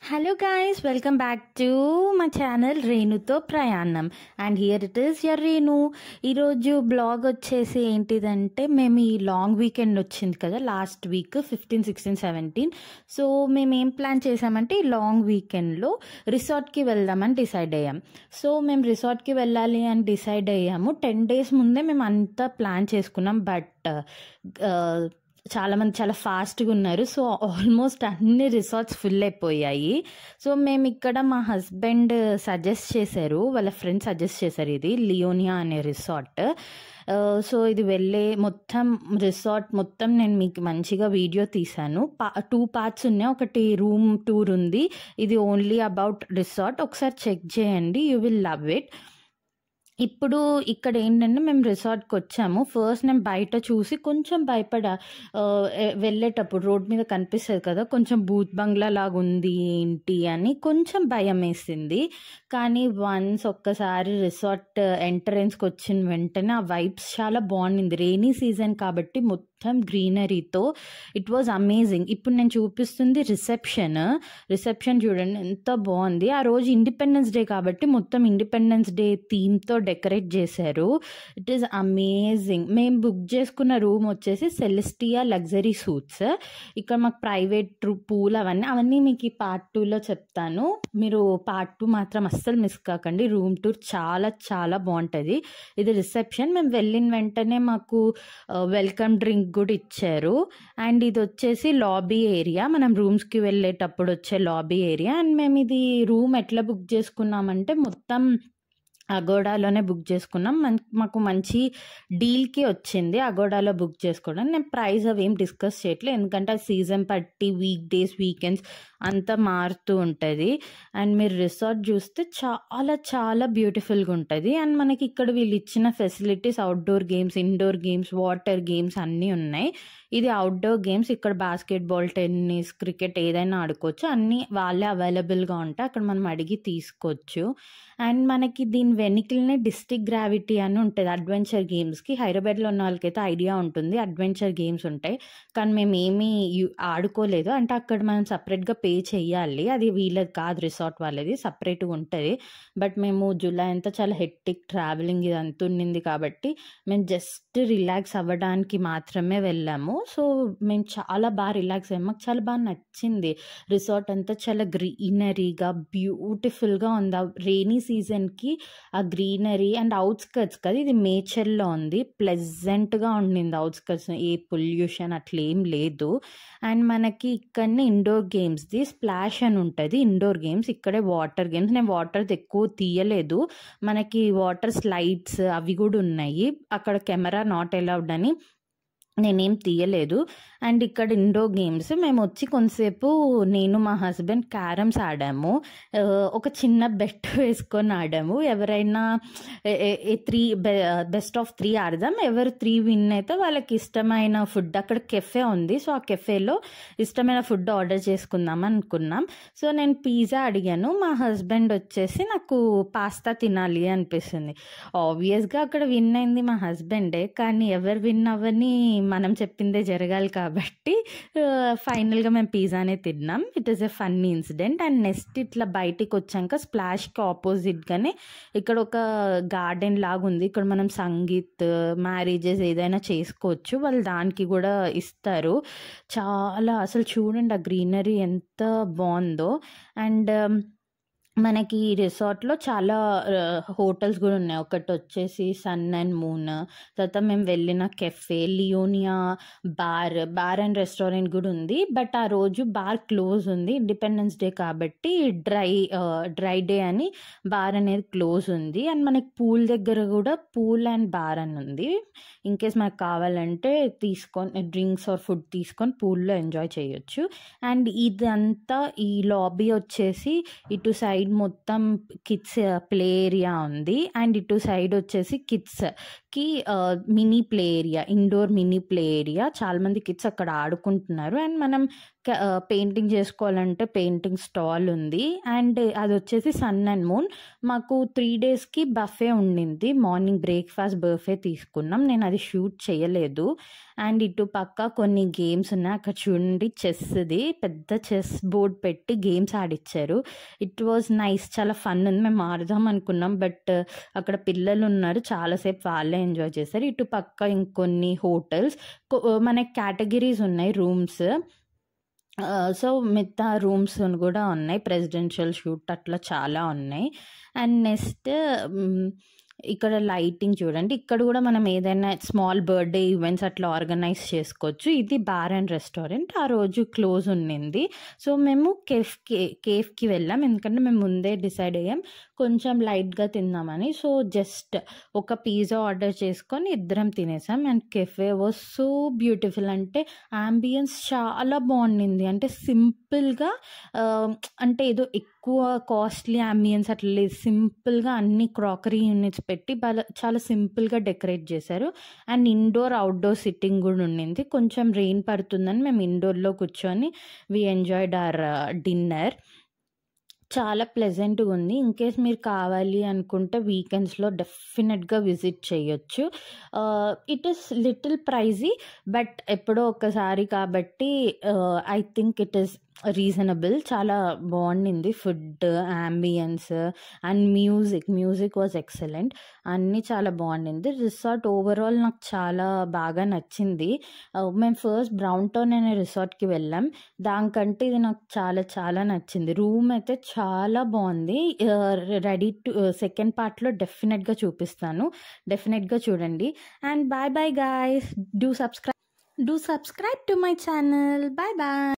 Hello guys, welcome back to my channel రేణుతో ప్రయాణం and here it is your Renu. ఈరోజు blog వచ్చేసి ఏంటిదంటే మేము ఈ లాంగ్ వీకెండ్ వచ్చింది కదా లాస్ట్ వీక్ 15, 16, 17. సో మేము ఏం ప్లాన్ చేసామంటే ఈ లాంగ్ వీకెండ్లో రిసార్ట్కి వెళ్దామని డిసైడ్ అయ్యాం. సో మేము రిసార్ట్కి వెళ్ళాలి అని డిసైడ్ అయ్యాము. 10 days ముందే మేము అంతా ప్లాన్ చేసుకున్నాం. బట్ చాలామంది చాలా ఫాస్ట్గా ఉన్నారు. సో ఆల్మోస్ట్ అన్ని రిసార్ట్స్ ఫుల్ అయిపోయాయి. సో మేము ఇక్కడ మా హస్బెండ్ సజెస్ట్ చేశారు, వాళ్ళ ఫ్రెండ్ సజెస్ట్ చేశారు ఇది లియోనియా అనే రిసార్ట్. సో ఇది వెళ్ళే మొత్తం రిసార్ట్ మొత్తం నేను మీకు మంచిగా వీడియో తీశాను. 2 parts ఉన్నాయి. ఒకటి రూమ్ టూర్ ఉంది, ఇది ఓన్లీ అబౌట్ రిసార్ట్. ఒకసారి చెక్ చేయండి, యూ విల్ లవ్ ఇట్. ఇప్పుడు ఇక్కడ ఏంటంటే మేము రిసార్ట్కి వచ్చాము. ఫస్ట్ నేను బయట చూసి కొంచెం భయపడా. వెళ్ళేటప్పుడు రోడ్ మీద కనిపిస్తుంది కదా, కొంచెం బూత్ బంగ్లా లాగా ఉంది ఏంటి అని కొంచెం భయం వేసింది. కానీ వన్స్ ఒక్కసారి రిసార్ట్ ఎంట్రన్స్కి వచ్చిన వెంటనే ఆ వైబ్స్ చాలా బాగుంది. రెయినీ సీజన్ కాబట్టి మొత్తం గ్రీనరీతో ఇట్ వాజ్ అమేజింగ్. ఇప్పుడు నేను చూపిస్తుంది రిసెప్షన్ చూడండి ఎంత బాగుంది. ఆ రోజు ఇండిపెండెన్స్ డే కాబట్టి మొత్తం ఇండిపెండెన్స్ డే థీమ్తో డెకరేట్ చేశారు. It is amazing. మేము బుక్ చేసుకున్న రూమ్ వచ్చేసి సెలెస్టియా లగ్జరీ సూట్స్. ఇక్కడ మాకు ప్రైవేట్ పూల్ అవన్నీ మీకు ఈ part 2లో చెప్తాను. మీరు part 2 మాత్రం అస్సలు మిస్ కాకండి. రూమ్ టూర్ చాలా చాలా బాగుంటుంది. ఇది రిసెప్షన్. మేము వెళ్ళిన వెంటనే మాకు వెల్కమ్ డ్రింక్ కూడా ఇచ్చారు. అండ్ ఇది వచ్చేసి లాబీ ఏరియా, మనం రూమ్స్కి వెళ్ళేటప్పుడు వచ్చే లాబీ ఏరియా. అండ్ మేము ఇది రూమ్ ఎట్లా బుక్ చేసుకున్నామంటే మొత్తం అగోడాలోనే బుక్ చేసుకున్నాం. మాకు మంచి డీల్కి వచ్చింది అగోడాలో బుక్ చేసుకోవడం. నేను ప్రైస్ అవి ఏం డిస్కస్ చేయట్లేదు, ఎందుకంటే ఆ సీజన్ బట్టి వీక్ డేస్ వీకెండ్స్ అంతా మారుతూ ఉంటుంది. అండ్ మీరు రిసార్ట్ చూస్తే చాలా చాలా బ్యూటిఫుల్గా ఉంటుంది. అండ్ మనకి ఇక్కడ వీళ్ళు ఇచ్చిన facilities outdoor games, indoor games, water games అన్నీ ఉన్నాయి. ఇది అవుట్డోర్ గేమ్స్. ఇక్కడ బాస్కెట్బాల్, టెన్నిస్, క్రికెట్ ఏదైనా ఆడుకోవచ్చు. అన్నీ వాళ్ళే అవైలబుల్గా ఉంటాయి, అక్కడ మనం అడిగి తీసుకోవచ్చు. అండ్ మనకి దీని వెనుకలనే డిస్ట్రిక్ట్ గ్రావిటీ అని ఉంటుంది అడ్వెంచర్ గేమ్స్కి. హైదరాబాద్లో ఉన్న వాళ్ళకైతే ఐడియా ఉంటుంది, అడ్వెంచర్ గేమ్స్ ఉంటాయి. కానీ మేము ఏమీ ఆడుకోలేదు, అంటే అక్కడ మనం సపరేట్గా పే చేయాలి. అది వీళ్ళది కాదు, రిసార్ట్ వాళ్ళది సపరేట్గా ఉంటుంది. బట్ మేము జూలై అంతా చాలా హెక్టిక్ ట్రావెలింగ్ ఇదంతా ఉండింది కాబట్టి మేము జస్ట్ రిలాక్స్ అవ్వడానికి మాత్రమే వెళ్ళాము. సో మేము చాలా బాగా రిలాక్స్ అయ్యాము. మాకు చాలా బాగా నచ్చింది. రిసార్ట్ అంతా చాలా గ్రీనరీగా బ్యూటిఫుల్గా ఉంది. రెయినీ సీజన్కి ఆ గ్రీనరీ అండ్ అవుట్స్కర్ట్స్ కదా, ఇది నేచర్లో ఉంది, ప్లెజెంట్గా ఉండింది. అవుట్స్కర్ట్స్ ఏ పొల్యూషన్ అట్లా ఏం లేదు. అండ్ మనకి ఇక్కడనే ఇండోర్ గేమ్స్ది స్ప్లాష్ అని ఉంటుంది. ఇండోర్ గేమ్స్ ఇక్కడే వాటర్ గేమ్స్. నేను వాటర్ ఎక్కువ తీయలేదు, మనకి వాటర్ స్లైడ్స్ అవి కూడా ఉన్నాయి. అక్కడ కెమెరా నాట్ అలౌడ్ అని నేనేం తీయలేదు. అండ్ ఇక్కడ ఇండోర్ గేమ్స్ మేము వచ్చి కొంతసేపు నేను మా హస్బెండ్ క్యారమ్స్ ఆడాము. ఒక చిన్న బెట్ వేసుకొని ఆడాము. ఎవరైనా 3 బెస్ట్ ఆఫ్ 3 ఆడదాం, ఎవరు 3 విన్ అయితే వాళ్ళకి ఇష్టమైన ఫుడ్, అక్కడ కెఫే ఉంది, సో ఆ కెఫేలో ఇష్టమైన ఫుడ్ ఆర్డర్ చేసుకుందాం అనుకున్నాం. సో నేను పిజ్జా అడిగాను, మా హస్బెండ్ వచ్చేసి నాకు పాస్తా తినాలి అనిపిస్తుంది. ఆబ్వియస్గా అక్కడ విన్ అయింది మా హస్బెండే, కానీ ఎవరు విన్ అవ్వని మనం చెప్పిందే జరగాలి కాబట్టి ఫైనల్గా మేము పిజ్జానే తిన్నాం. It is a funny incident. And next ఇట్లా బయటికి వచ్చాక స్ప్లాష్కి ఆపోజిట్గానే ఇక్కడ ఒక గార్డెన్ లాగా ఉంది. ఇక్కడ మనం సంగీత్, మ్యారేజెస్ ఏదైనా చేసుకోవచ్చు, వాళ్ళు దానికి కూడా ఇస్తారు. చాలా అసలు చూడండి ఆ గ్రీనరీ ఎంత బాగుందో. అండ్ మనకి ఈ రిసార్ట్లో చాలా హోటల్స్ కూడా ఉన్నాయి. ఒకటి వచ్చేసి సన్ అండ్ మూన్, తర్వాత మేము వెళ్ళిన cafe Leonia bar and restaurant కూడా ఉంది. బట్ ఆ రోజు బార్ క్లోజ్ ఉంది, ఇండిపెండెన్స్ డే కాబట్టి డ్రై డే అని బార్ అనేది క్లోజ్ ఉంది. అండ్ మనకి పూల్ దగ్గర కూడా పూల్ అండ్ బార్ అని ఉంది. ఇన్ కేస్ మనకు కావాలంటే తీసుకొని డ్రింక్స్ ఆర్ ఫుడ్ తీసుకొని పూల్లో ఎంజాయ్ చేయొచ్చు. అండ్ ఇదంతా ఈ లాబీ వచ్చేసి ఇటు సైడ్ మొత్తం కిడ్స్ ప్లే ఏరియా ఉంది. అండ్ ఇటు సైడ్ వచ్చేసి కిడ్స్కి mini play area, indoor mini play area. చాలామంది కిడ్స్ అక్కడ ఆడుకుంటున్నారు. అండ్ మనం పెయింటింగ్ చేసుకోవాలంటే పెయింటింగ్ స్టాల్ ఉంది. అండ్ అది వచ్చేసి సన్ అండ్ మూన్. మాకు 3 daysకి బఫే ఉండింది. మార్నింగ్ బ్రేక్ఫాస్ట్ బఫే తీసుకున్నాం. నేను అది షూట్ చేయలేదు. అండ్ ఇటు పక్క కొన్ని గేమ్స్ ఉన్నాయి. అక్కడ చూడండి చెస్ది పెద్ద చెస్ బోర్డ్ పెట్టి గేమ్స్ ఆడిచ్చారు. ఇట్ వాజ్ నైస్, చాలా ఫన్ ఉంది. మేము ఆడదాం అనుకున్నాం బట్ అక్కడ పిల్లలు ఉన్నారు, చాలాసేపు వాళ్ళే ఎంజాయ్ చేశారు. ఇటు పక్క ఇంకొన్ని హోటల్స్, మనకి కేటగిరీస్ ఉన్నాయి రూమ్స్. సో మిగతా రూమ్స్ కూడా ఉన్నాయి, ప్రెసిడెన్షియల్ షూట్ అట్లా చాలా ఉన్నాయి. అండ్ నెక్స్ట్ ఇక్కడ లైటింగ్ చూడండి. ఇక్కడ కూడా మనం ఏదైనా స్మాల్ బర్త్డే ఈవెంట్స్ అట్లా ఆర్గనైజ్ చేసుకోవచ్చు. ఇది బార్ అండ్ రెస్టారెంట్. ఆ రోజు క్లోజ్ ఉన్నింది. సో మేము కేఫ్కి వెళ్ళాం, ఎందుకంటే మేము ముందే డిసైడ్ అయ్యాం కొంచెం లైట్గా తిందామని. సో జస్ట్ ఒక పిజ్జా ఆర్డర్ చేసుకొని ఇద్దరం తినేసాం. And cafe was so beautiful, అంటే ఆంబియన్స్ చాలా బాగుండింది. అంటే సింపుల్గా, అంటే ఏదో ఎక్కువ కాస్ట్లీ ఆంబియన్స్ అట్లా లేదు, సింపుల్గా అన్ని క్రాకరీ యూనిట్స్ పెట్టి చాలా సింపుల్గా డెకరేట్ చేశారు. అండ్ ఇండోర్ అవుట్డోర్ సిట్టింగ్ కూడా ఉండింది. కొంచెం రెయిన్ పడుతుందని మేము ఇండోర్లో కూర్చొని వి ఎంజాయ్డ్ అవర్ డిన్నర్. చాలా ప్లెజెంట్గా ఉంది. ఇన్కేస్ మీరు కావాలి అనుకుంటే వీకెండ్స్లో డెఫినెట్గా విజిట్ చేయొచ్చు. ఇట్ ఈస్ లిటిల్ ప్రైజీ, బట్ ఎప్పుడో ఒక్కసారి కాబట్టి I think it is reasonable. చాలా బాగుండింది food, ambience and music was excellent. అన్నీ చాలా బాగుండింది. రిసార్ట్ ఓవరాల్ నాకు చాలా బాగా నచ్చింది. మేము ఫస్ట్ బ్రౌన్ టౌన్ అనే రిసార్ట్కి వెళ్ళాం, దానికంటే ఇది నాకు చాలా చాలా నచ్చింది. రూమ్ అయితే చాలా బాగుంది. రెడీ టు సెకండ్ పార్ట్లో డెఫినెట్గా చూపిస్తాను, డెఫినెట్గా చూడండి. And bye bye guys, do subscribe to my channel. Bye bye.